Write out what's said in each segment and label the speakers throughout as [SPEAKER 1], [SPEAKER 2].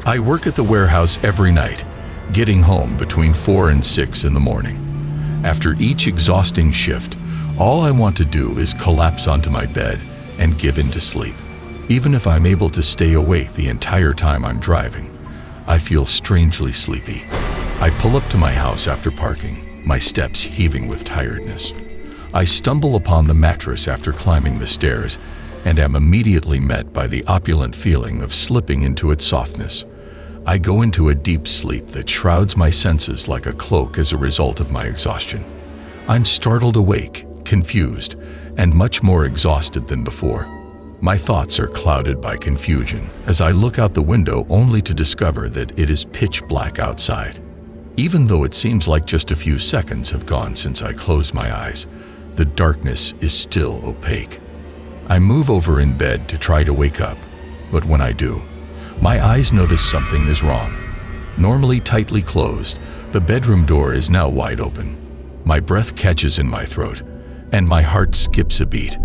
[SPEAKER 1] I work at the warehouse every night, getting home between 4 and 6 in the morning. After each exhausting shift, all I want to do is collapse onto my bed and give in to sleep. Even if I'm able to stay awake the entire time I'm driving, I feel strangely sleepy. I pull up to my house after parking, my steps heaving with tiredness. I stumble upon the mattress after climbing the stairs and am immediately met by the opulent feeling of slipping into its softness. I go into a deep sleep that shrouds my senses like a cloak as a result of my exhaustion. I'm startled awake, confused, and much more exhausted than before. My thoughts are clouded by confusion as I look out the window only to discover that it is pitch black outside. Even though it seems like just a few seconds have gone since I closed my eyes, the darkness is still opaque. I move over in bed to try to wake up, but when I do, my eyes notice something is wrong. Normally tightly closed, the bedroom door is now wide open. My breath catches in my throat, and my heart skips a beat.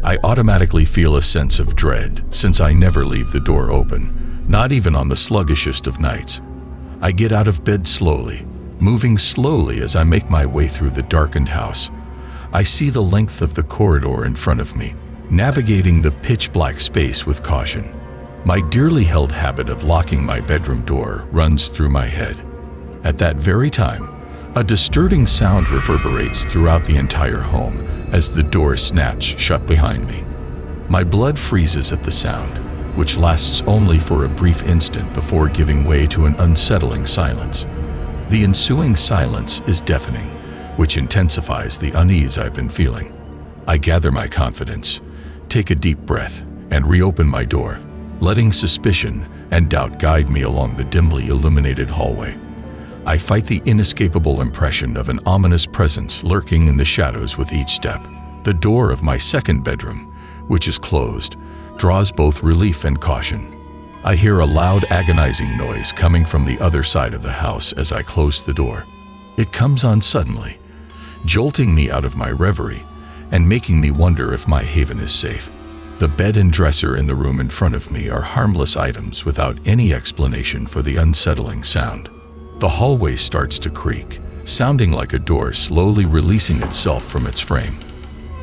[SPEAKER 1] I automatically feel a sense of dread since I never leave the door open, not even on the sluggishest of nights. I get out of bed slowly, moving slowly as I make my way through the darkened house. I see the length of the corridor in front of me, navigating the pitch-black space with caution. My dearly held habit of locking my bedroom door runs through my head. At that very time, a disturbing sound reverberates throughout the entire home as the door snaps shut behind me. My blood freezes at the sound, which lasts only for a brief instant before giving way to an unsettling silence. The ensuing silence is deafening, which intensifies the unease I've been feeling. I gather my confidence, take a deep breath, and reopen my door, letting suspicion and doubt guide me along the dimly illuminated hallway. I fight the inescapable impression of an ominous presence lurking in the shadows with each step. The door of my second bedroom, which is closed, draws both relief and caution. I hear a loud, agonizing noise coming from the other side of the house as I close the door. It comes on suddenly, jolting me out of my reverie and making me wonder if my haven is safe. The bed and dresser in the room in front of me are harmless items without any explanation for the unsettling sound. The hallway starts to creak, sounding like a door slowly releasing itself from its frame.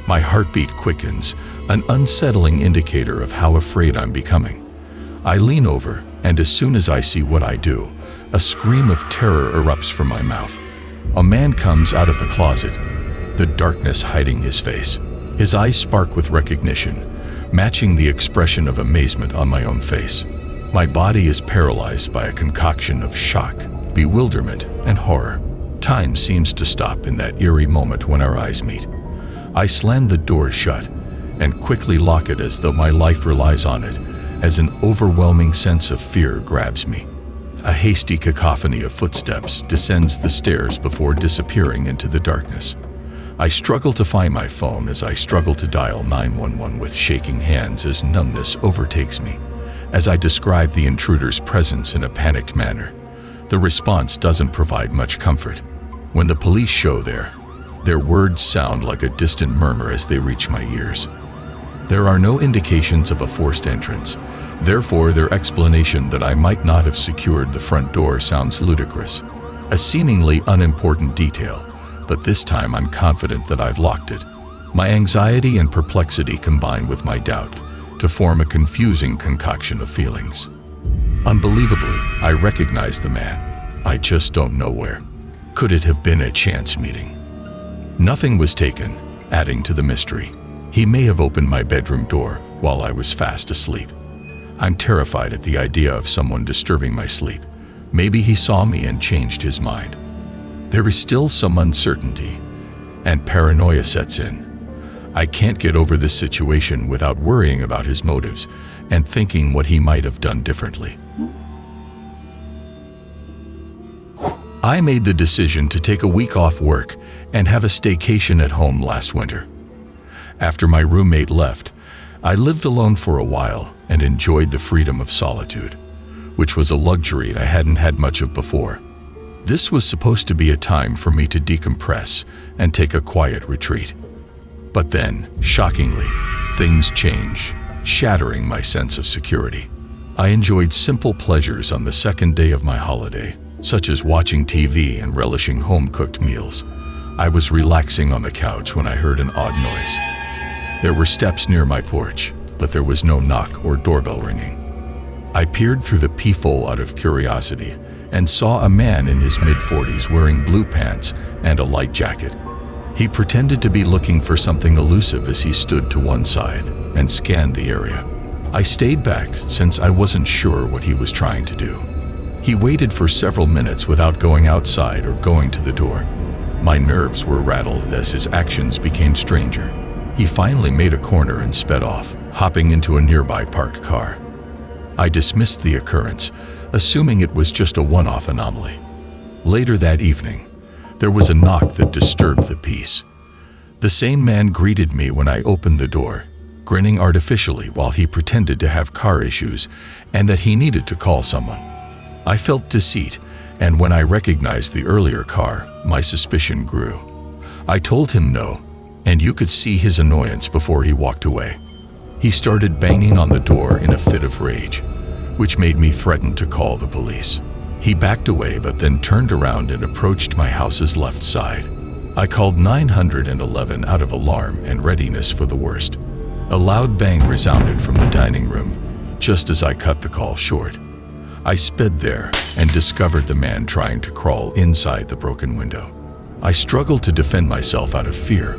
[SPEAKER 1] My heartbeat quickens, an unsettling indicator of how afraid I'm becoming. I lean over, and as soon as I see what I do, a scream of terror erupts from my mouth. A man comes out of the closet, the darkness hiding his face. His eyes spark with recognition, matching the expression of amazement on my own face. My body is paralyzed by a concoction of shock, bewilderment, and horror. Time seems to stop in that eerie moment when our eyes meet. I slam the door shut and quickly lock it as though my life relies on it, as an overwhelming sense of fear grabs me. A hasty cacophony of footsteps descends the stairs before disappearing into the darkness. I struggle to find my phone as I struggle to dial 911 with shaking hands as numbness overtakes me. As I describe the intruder's presence in a panicked manner, the response doesn't provide much comfort. When the police show there, their words sound like a distant murmur as they reach my ears. There are no indications of a forced entrance, therefore their explanation that I might not have secured the front door sounds ludicrous. A seemingly unimportant detail, but this time I'm confident that I've locked it. My anxiety and perplexity combine with my doubt to form a confusing concoction of feelings. Unbelievably, I recognize the man. I just don't know where. Could it have been a chance meeting? Nothing was taken, adding to the mystery. He may have opened my bedroom door while I was fast asleep. I'm terrified at the idea of someone disturbing my sleep. Maybe he saw me and changed his mind. There is still some uncertainty, and paranoia sets in. I can't get over this situation without worrying about his motives and thinking what he might have done differently. I made the decision to take a week off work and have a staycation at home last winter. After my roommate left, I lived alone for a while and enjoyed the freedom of solitude, which was a luxury I hadn't had much of before. This was supposed to be a time for me to decompress and take a quiet retreat. But then, shockingly, things change, shattering my sense of security. I enjoyed simple pleasures on the second day of my holiday, such as watching TV and relishing home-cooked meals. I was relaxing on the couch when I heard an odd noise. There were steps near my porch, but there was no knock or doorbell ringing. I peered through the peephole out of curiosity and saw a man in his mid-40s wearing blue pants and a light jacket. He pretended to be looking for something elusive as he stood to one side and scanned the area. I stayed back since I wasn't sure what he was trying to do. He waited for several minutes without going outside or going to the door. My nerves were rattled as his actions became stranger. He finally made a corner and sped off, hopping into a nearby parked car. I dismissed the occurrence, assuming it was just a one-off anomaly. Later that evening, there was a knock that disturbed the peace. The same man greeted me when I opened the door, grinning artificially while he pretended to have car issues and that he needed to call someone. I felt deceit, and when I recognized the earlier car, my suspicion grew. I told him no, and you could see his annoyance before he walked away. He started banging on the door in a fit of rage, which made me threaten to call the police. He backed away but then turned around and approached my house's left side. I called 911 out of alarm and readiness for the worst. A loud bang resounded from the dining room, just as I cut the call short. I sped there and discovered the man trying to crawl inside the broken window. I struggled to defend myself out of fear,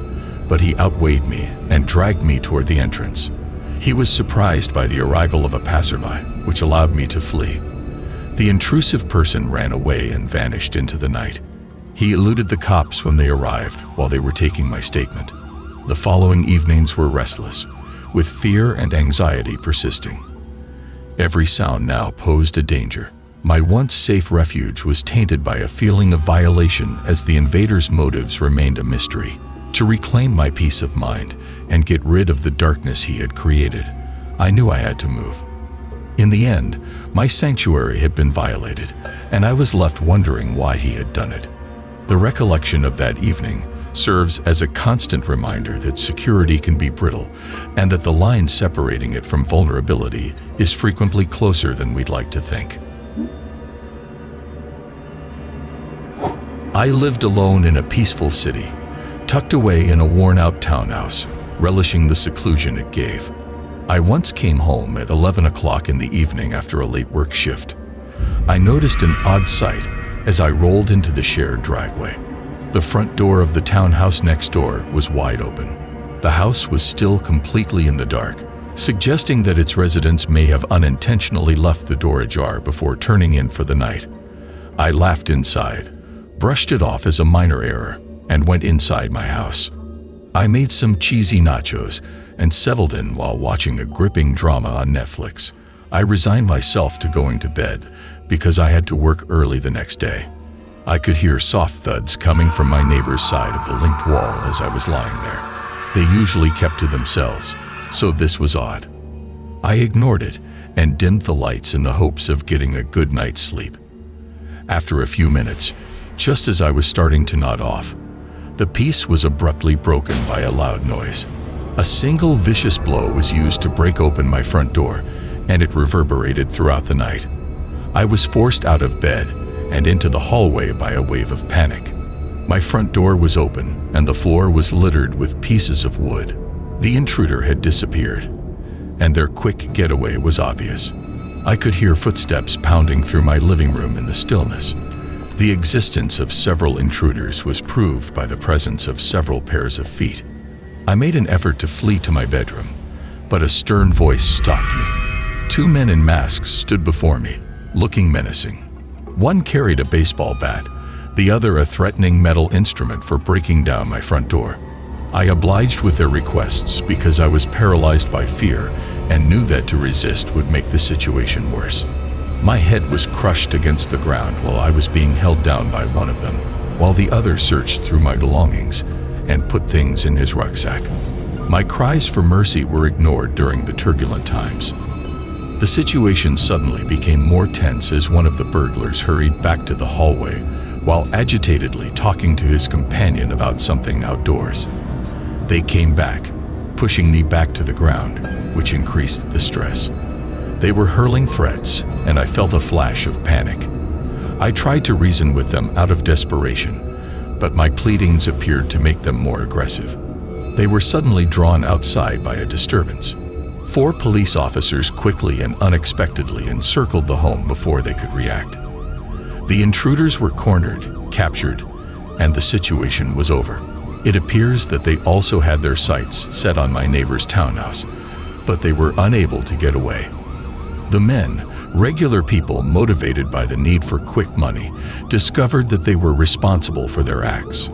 [SPEAKER 1] but he outweighed me and dragged me toward the entrance. He was surprised by the arrival of a passerby, which allowed me to flee. The intrusive person ran away and vanished into the night. He eluded the cops when they arrived while they were taking my statement. The following evenings were restless, with fear and anxiety persisting. Every sound now posed a danger. My once safe refuge was tainted by a feeling of violation as the invader's motives remained a mystery. To reclaim my peace of mind and get rid of the darkness he had created, I knew I had to move. In the end, my sanctuary had been violated, and I was left wondering why he had done it. The recollection of that evening serves as a constant reminder that security can be brittle and that the line separating it from vulnerability is frequently closer than we'd like to think. I lived alone in a peaceful city, tucked away in a worn-out townhouse, relishing the seclusion it gave. I once came home at 11 o'clock in the evening after a late work shift. I noticed an odd sight as I rolled into the shared driveway. The front door of the townhouse next door was wide open. The house was still completely in the dark, suggesting that its residents may have unintentionally left the door ajar before turning in for the night. I laughed inside, brushed it off as a minor error, and went inside my house. I made some cheesy nachos and settled in while watching a gripping drama on Netflix. I resigned myself to going to bed because I had to work early the next day. I could hear soft thuds coming from my neighbor's side of the linked wall as I was lying there. They usually kept to themselves, so this was odd. I ignored it and dimmed the lights in the hopes of getting a good night's sleep. After a few minutes, just as I was starting to nod off, the peace was abruptly broken by a loud noise. A single vicious blow was used to break open my front door, and it reverberated throughout the night. I was forced out of bed and into the hallway by a wave of panic. My front door was open, and the floor was littered with pieces of wood. The intruder had disappeared, and their quick getaway was obvious. I could hear footsteps pounding through my living room in the stillness. The existence of several intruders was proved by the presence of several pairs of feet. I made an effort to flee to my bedroom, but a stern voice stopped me. Two men in masks stood before me, looking menacing. One carried a baseball bat, the other a threatening metal instrument for breaking down my front door. I obliged with their requests because I was paralyzed by fear and knew that to resist would make the situation worse. My head was crushed against the ground while I was being held down by one of them, while the other searched through my belongings and put things in his rucksack. My cries for mercy were ignored during the turbulent times. The situation suddenly became more tense as one of the burglars hurried back to the hallway while agitatedly talking to his companion about something outdoors. They came back, pushing me back to the ground, which increased the stress. They were hurling threats, and I felt a flash of panic. I tried to reason with them out of desperation, but my pleadings appeared to make them more aggressive. They were suddenly drawn outside by a disturbance. 4 police officers quickly and unexpectedly encircled the home before they could react. The intruders were cornered, captured, and the situation was over. It appears that they also had their sights set on my neighbor's townhouse, but they were unable to get away. The men, regular people motivated by the need for quick money, discovered that they were responsible for their acts.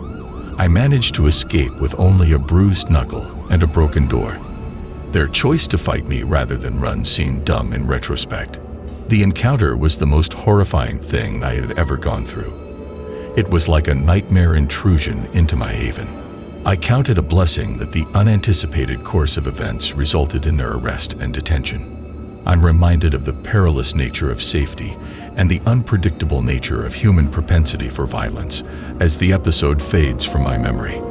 [SPEAKER 1] I managed to escape with only a bruised knuckle and a broken door. Their choice to fight me rather than run seemed dumb in retrospect. The encounter was the most horrifying thing I had ever gone through. It was like a nightmare intrusion into my haven. I counted a blessing that the unanticipated course of events resulted in their arrest and detention. I'm reminded of the perilous nature of safety and the unpredictable nature of human propensity for violence as the episode fades from my memory.